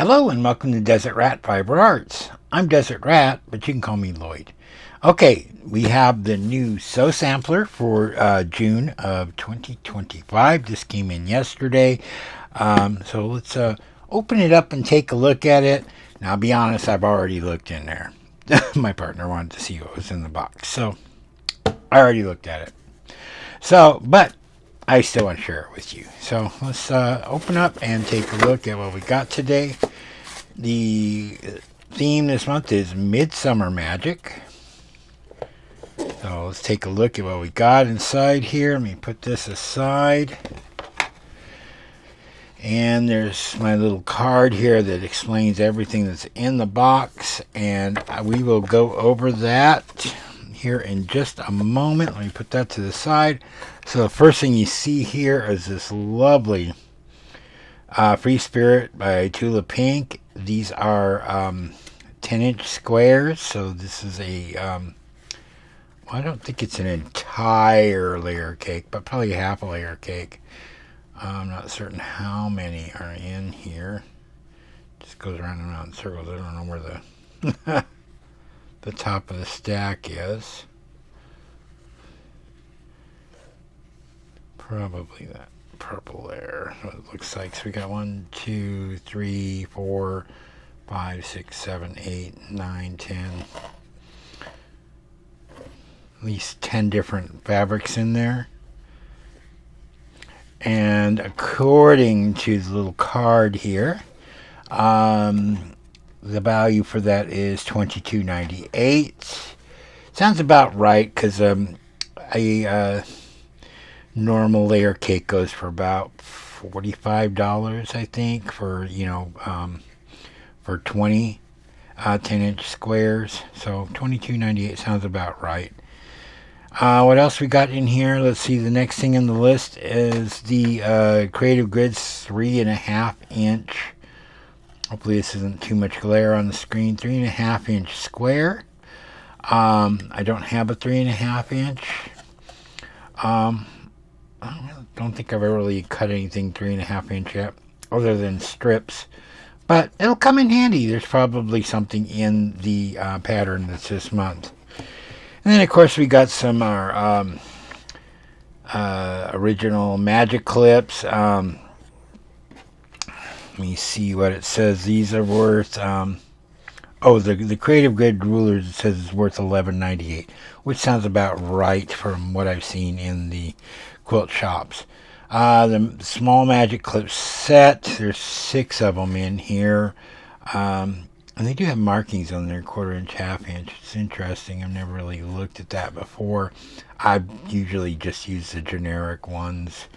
Hello and welcome to Desert Rat Fiber Arts. I'm Desert Rat, but you can call me Lloyd. Okay, we have the new Sew Sampler for June of 2025. This came in yesterday. So let's open it up and take a look at it. Now, I'll be honest, I've already looked in there. My partner wanted to see what was in the box, so I already looked at it. But I still want to share it with you. So let's open up and take a look at what we got today. The theme this month is Midsummer Magic. So let's take a look at what we got inside here. Let me put this aside. And there's my little card here that explains everything that's in the box. And we will go over that here in just a moment. Let me put that to the side. So the first thing you see here is this lovely Free Spirit by Tula Pink. These are 10-inch squares. So this is a, I don't think it's an entire layer cake, but probably half a layer cake. I'm not certain how many are in here. Just goes around and around in circles. I don't know where the the top of the stack is. Probably that purple there. What it looks like. So we got 1, 2, 3, 4, 5, 6, 7, 8, 9, 10. At least 10 different fabrics in there. And according to the little card here, the value for that is $22.98. Sounds about right because a normal layer cake goes for about $45, I think, for for 20 10-inch squares. So $22.98 sounds about right. What else we got in here? Let's see. The next thing in the list is the Creative Grids 3.5-inch. Hopefully this isn't too much glare on the screen. 3.5-inch square. I don't have a 3.5-inch. I don't think I've ever really cut anything 3.5-inch yet, other than strips. But it'll come in handy. There's probably something in the pattern that's this month. And then, of course, we got some original magic clips. Let me see what it says. These are worth... the Creative Grid rulers, it says it's worth $11.98, which sounds about right from what I've seen in the quilt shops. The small magic clip set, there's 6 of them in here. And they do have markings on their 1/4-inch, 1/2-inch. It's interesting. I've never really looked at that before. I've usually just used the generic ones.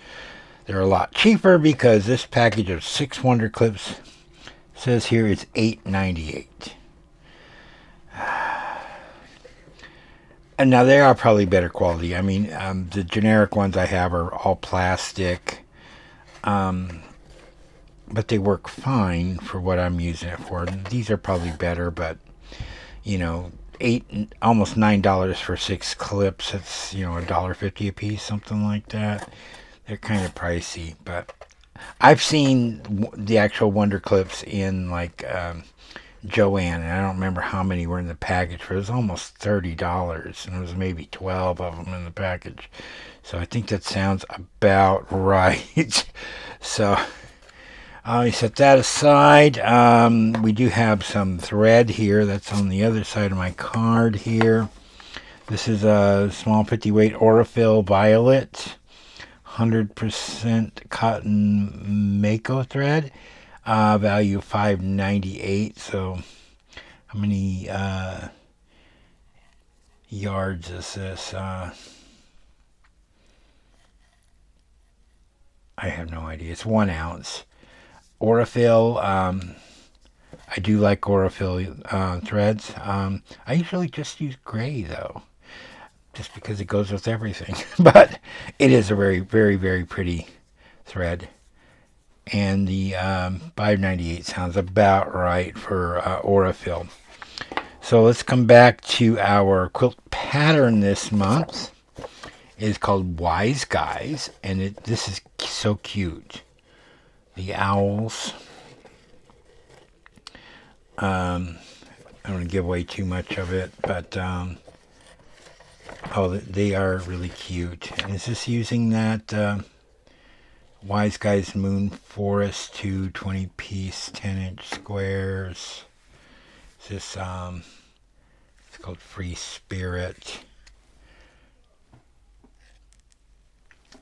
They're a lot cheaper because this package of 6 Wonder Clips says here it's $8.98. And now they are probably better quality. I mean, the generic ones I have are all plastic. But they work fine for what I'm using it for. These are probably better, but almost $9 for 6 clips. It's $1.50 a piece, something like that. They're kind of pricey, but I've seen the actual Wonder Clips in like Joann, and I don't remember how many were in the package, but it was almost $30, and there was maybe 12 of them in the package. So I think that sounds about right. So I set that aside. We do have some thread here. That's on the other side of my card here. This is a small 50 weight Aurifil Violet, 100% cotton Mako thread. Value $5.98. So how many yards is this? I have no idea. It's 1 ounce. Aurifil, I do like Aurifil threads. I usually just use gray though, just because it goes with everything. But it is a very, very, very pretty thread. And the $5.98 sounds about right for Aurifil. So let's come back to our quilt pattern this month. It is called Wise Guys, and this is so cute. The owls. I don't want to give away too much of it, but oh, they are really cute. And is this using that Wise Guys Moon Forest 2 20-piece 10-inch squares? Is this it's called Free Spirit.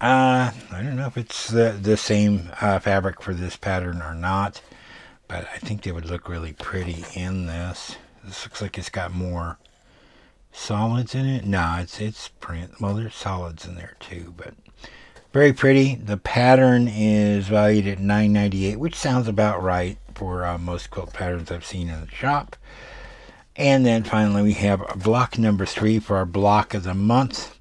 I don't know if it's the same fabric for this pattern or not, but I think they would look really pretty in this. This looks like it's got more solids in it. No, it's print. Well, there's solids in there too, but very pretty. The pattern is valued at $9.98, which sounds about right for most quilt patterns I've seen in the shop. And then finally we have block number 3 for our block of the month.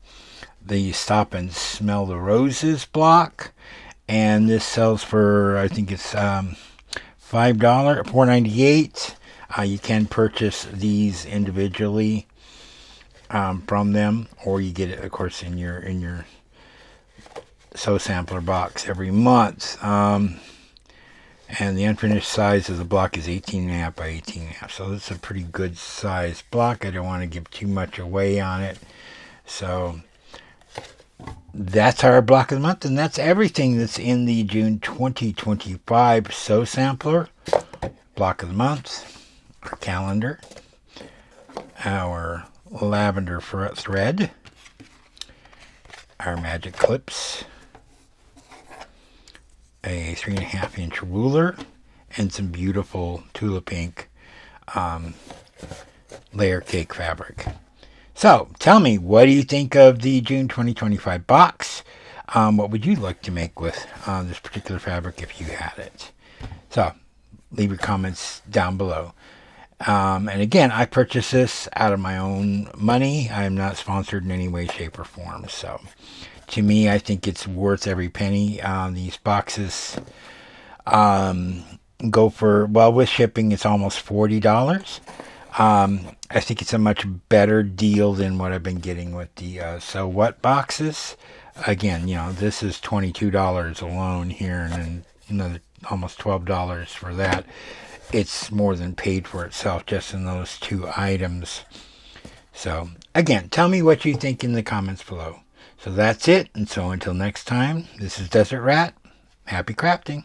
The Stop and Smell the Roses block, and this sells for, I think it's $4.98. You can purchase these individually from them, or you get it, of course, in your Sew Sampler box every month. And the unfinished size of the block is 18.5 by 18.5, so it's a pretty good size block. I don't want to give too much away on it, so that's our block of the month, and that's everything that's in the June 2025 Sew Sampler block of the month, our calendar, our lavender thread, our magic clips, a 3.5-inch ruler, and some beautiful tulip ink layer cake fabric. So, tell me, what do you think of the June 2025 box? What would you like to make with this particular fabric if you had it? So, leave your comments down below. And again, I purchased this out of my own money. I am not sponsored in any way, shape, or form. So, to me, I think it's worth every penny. These boxes go for, well, with shipping, it's almost $40. I think it's a much better deal than what I've been getting with the So What boxes. Again, this is $22 alone here, and then another almost $12 for that. It's more than paid for itself just in those 2 items. So, again, tell me what you think in the comments below. So that's it, and so until next time, this is Desert Rat. Happy crafting.